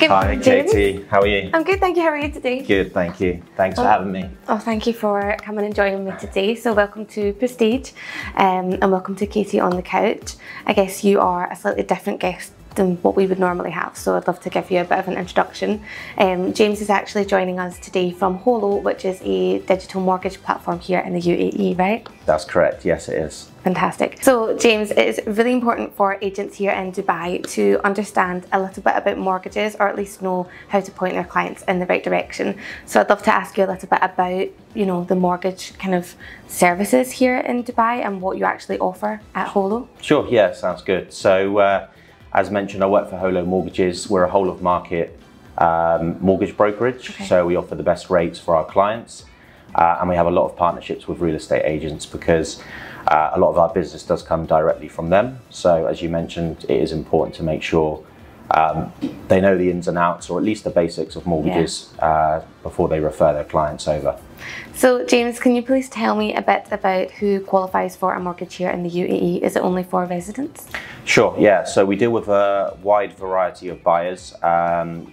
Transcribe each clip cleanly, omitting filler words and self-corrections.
Hi, Katie. How are you? I'm good, thank you. How are you today? Good, thank you. Thanks for having me. Oh, thank you for coming and joining me today. So welcome to Prestige and welcome to Katie on the Couch. I guess you are a slightly different guest than what we would normally have, so I'd love to give you a bit of an introduction. James is actually joining us today from Holo, which is a digital mortgage platform here in the UAE, right? That's correct, yes it is. Fantastic. So James, it is really important for agents here in Dubai to understand a little bit about mortgages, or at least know how to point their clients in the right direction. So I'd love to ask you a little bit about, you know, the mortgage kind of services here in Dubai and what you actually offer at Holo. Sure, yeah, sounds good. So as mentioned, I work for Holo Mortgages. We're a whole of market mortgage brokerage. Okay. So we offer the best rates for our clients. And we have a lot of partnerships with real estate agents because a lot of our business does come directly from them. So as you mentioned, it is important to make sure they know the ins and outs, or at least the basics of mortgages, before they refer their clients over. So James, can you please tell me a bit about who qualifies for a mortgage here in the UAE? Is it only for residents? Sure, yeah. So we deal with a wide variety of buyers.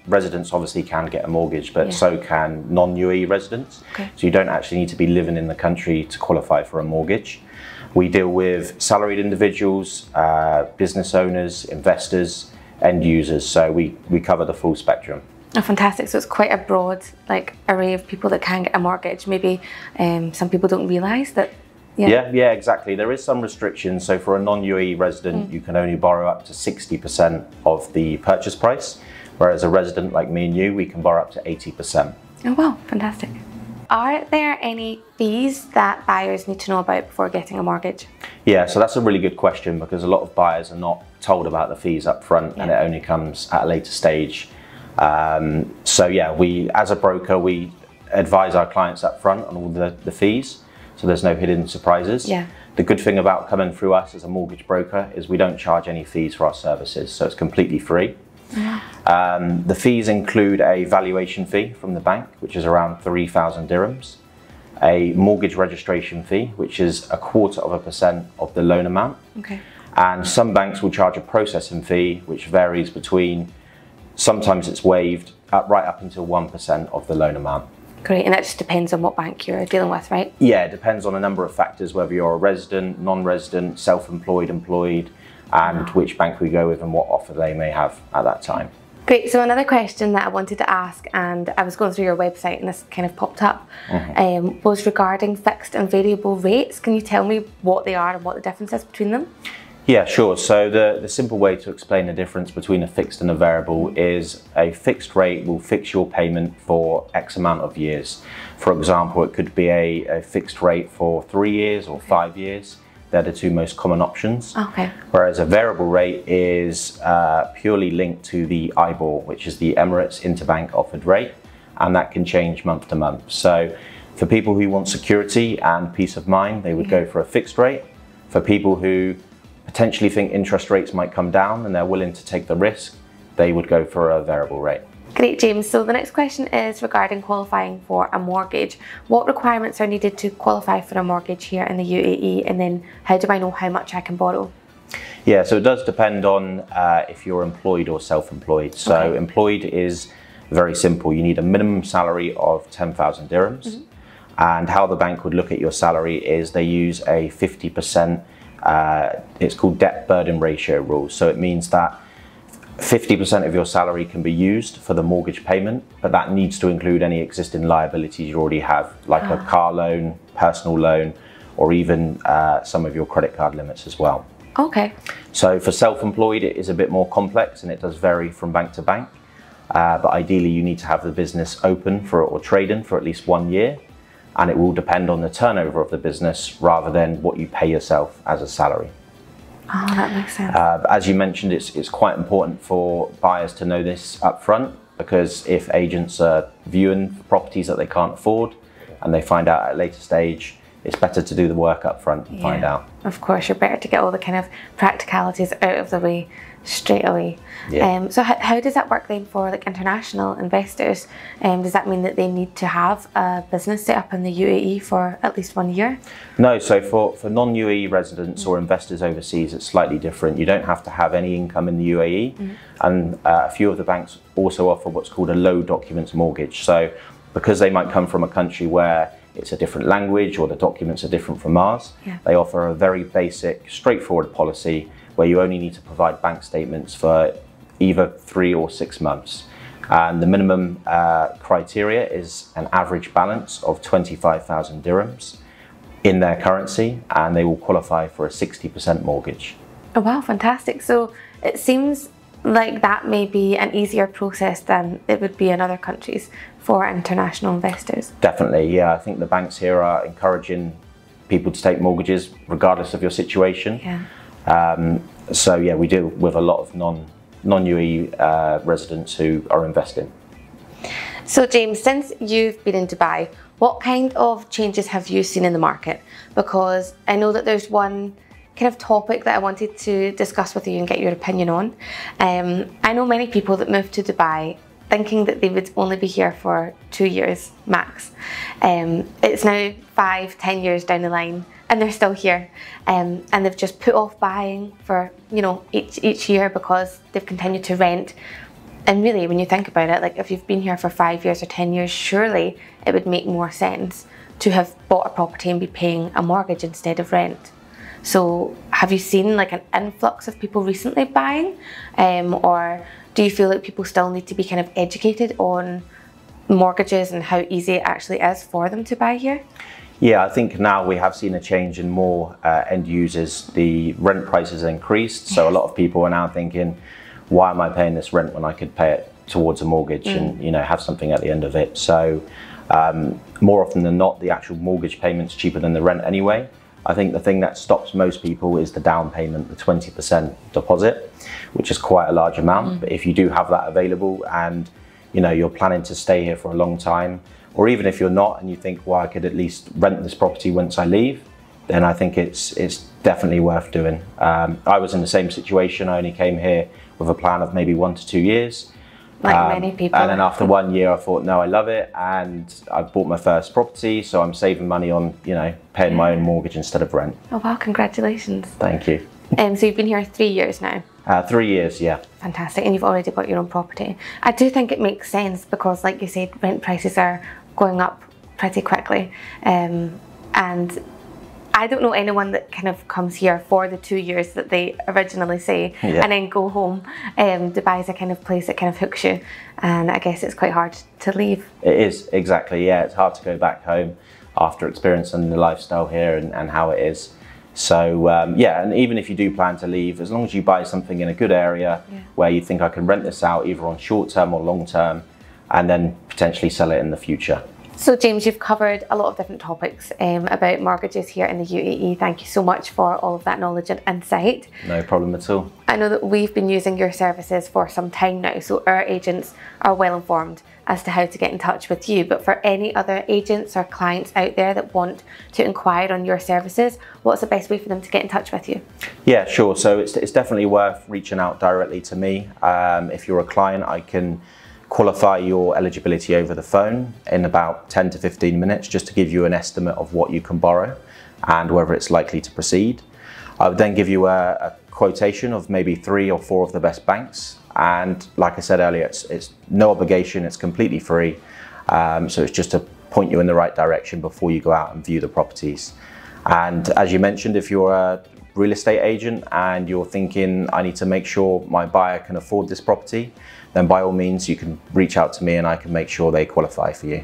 Residents obviously can get a mortgage, but so can non-UAE residents. Okay. So you don't actually need to be living in the country to qualify for a mortgage. We deal with salaried individuals, business owners, investors, end users. So we cover the full spectrum. Oh, fantastic. So it's quite a broad array of people that can get a mortgage. Maybe some people don't realise that. Yeah, exactly. There is some restrictions. So for a non-UAE resident, you can only borrow up to 60% of the purchase price, whereas a resident like me and you, we can borrow up to 80%. Oh wow, fantastic. Are there any fees that buyers need to know about before getting a mortgage? Yeah, so that's a really good question because a lot of buyers are not told about the fees up front, and it only comes at a later stage. So yeah, we as a broker, we advise our clients up front on all the fees, so there's no hidden surprises. Yeah. The good thing about coming through us as a mortgage broker is we don't charge any fees for our services, so it's completely free. The fees include a valuation fee from the bank, which is around 3,000 dirhams, a mortgage registration fee, which is 0.25% of the loan amount. Okay. And some banks will charge a processing fee, which varies between, sometimes it's waived right up until 1% of the loan amount. Great, and that just depends on what bank you're dealing with, right? Yeah, it depends on a number of factors, whether you're a resident, non-resident, self-employed, employed, and which bank we go with and what offer they may have at that time. Great, so another question that I wanted to ask, and I was going through your website and this kind of popped up, was regarding fixed and variable rates. Can you tell me what they are and what the difference is between them? Yeah, sure. So the simple way to explain the difference between a fixed and a variable is a fixed rate will fix your payment for X amount of years. For example, it could be a fixed rate for 3 years or 5 years. They're the two most common options. Okay. Whereas a variable rate is purely linked to the IBOR, which is the Emirates Interbank Offered Rate, and that can change month to month. So for people who want security and peace of mind, they would go for a fixed rate. For people who potentially think interest rates might come down and they're willing to take the risk, they would go for a variable rate. Great, James. So the next question is regarding qualifying for a mortgage. What requirements are needed to qualify for a mortgage here in the UAE, and then how do I know how much I can borrow? Yeah, so it does depend on if you're employed or self-employed. So employed is very simple. You need a minimum salary of 10,000 dirhams. And how the bank would look at your salary is they use a 50%, it's called debt burden ratio rule. So it means that 50% of your salary can be used for the mortgage payment, but that needs to include any existing liabilities you already have, like a car loan, personal loan, or even some of your credit card limits as well. Okay. So for self-employed, it is a bit more complex and it does vary from bank to bank. But ideally, you need to have the business open for or trading for at least 1 year. And it will depend on the turnover of the business rather than what you pay yourself as a salary. Oh, that makes sense. As you mentioned, it's quite important for buyers to know this up front, because if agents are viewing properties that they can't afford and they find out at a later stage it's better to do the work up front and find out. Of course, you're better to get all the kind of practicalities out of the way straight away. Yeah. So how does that work then for like international investors? Does that mean that they need to have a business set up in the UAE for at least 1 year? No, so for non-UAE residents or investors overseas, it's slightly different. You don't have to have any income in the UAE, and a few of the banks also offer what's called a low documents mortgage. So because they might come from a country where it's a different language or the documents are different from ours, they offer a very basic, straightforward policy where you only need to provide bank statements for either 3 or 6 months. And the minimum criteria is an average balance of 25,000 dirhams in their currency, and they will qualify for a 60% mortgage. Oh wow, fantastic. So it seems like that may be an easier process than it would be in other countries for international investors. Definitely, yeah. I think the banks here are encouraging people to take mortgages regardless of your situation. So yeah, we deal with a lot of non-UAE residents who are investing. So James, since you've been in Dubai, what kind of changes have you seen in the market? Because I know that there's one kind of topic that I wanted to discuss with you and get your opinion on. I know many people that moved to Dubai thinking that they would only be here for 2 years max. It's now 5-10 years down the line and they're still here, and they've just put off buying for each year because they've continued to rent. And really, when you think about it, like if you've been here for 5 years or 10 years, surely it would make more sense to have bought a property and be paying a mortgage instead of rent. So have you seen like an influx of people recently buying, or do you feel like people still need to be kind of educated on mortgages and how easy it actually is for them to buy here? Yeah, I think now we have seen a change in more end users. The rent prices increased, so a lot of people are now thinking, why am I paying this rent when I could pay it towards a mortgage and have something at the end of it? So more often than not, the actual mortgage payment's cheaper than the rent anyway. I think the thing that stops most people is the down payment, the 20% deposit, which is quite a large amount. But if you do have that available and you're planning to stay here for a long time, or even if you're not and you think, well, I could at least rent this property once I leave, then I think it's definitely worth doing. I was in the same situation. I only came here with a plan of maybe 1 to 2 years. Like many people. And then after 1 year, I thought, no, I love it. And I bought my first property. So I'm saving money on, paying my own mortgage instead of rent. Oh, wow. Congratulations. Thank you. So you've been here 3 years now? 3 years, yeah. Fantastic. And you've already got your own property. I do think it makes sense because, like you said, rent prices are going up pretty quickly. And I don't know anyone that kind of comes here for the 2 years that they originally say and then go home. Dubai is a kind of place that kind of hooks you, and I guess it's quite hard to leave. It is, exactly, yeah. It's hard to go back home after experiencing the lifestyle here and how it is. So yeah, and even if you do plan to leave, as long as you buy something in a good area where you think I can rent this out either on short term or long term, and then potentially sell it in the future. So James, you've covered a lot of different topics about mortgages here in the UAE. Thank you so much for all of that knowledge and insight. No problem at all. I know that we've been using your services for some time now, so our agents are well informed as to how to get in touch with you. But for any other agents or clients out there that want to inquire on your services, what's the best way for them to get in touch with you? Yeah, sure. So it's definitely worth reaching out directly to me. If you're a client, I can qualify your eligibility over the phone in about 10 to 15 minutes just to give you an estimate of what you can borrow and whether it's likely to proceed. I would then give you a quotation of maybe 3 or 4 of the best banks, and like I said earlier, it's no obligation, it's completely free, so it's just to point you in the right direction before you go out and view the properties. And as you mentioned, if you're a real estate agent and you're thinking I need to make sure my buyer can afford this property, then by all means you can reach out to me and I can make sure they qualify for you.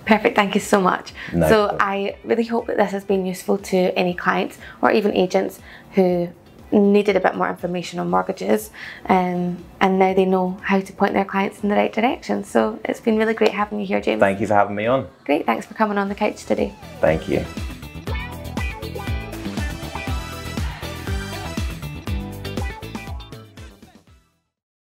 Perfect, thank you so much. No so problem. I really hope that this has been useful to any clients or even agents who needed a bit more information on mortgages, and now they know how to point their clients in the right direction. So it's been really great having you here, James. Thank you for having me on. Great, thanks for coming on the couch today. Thank you.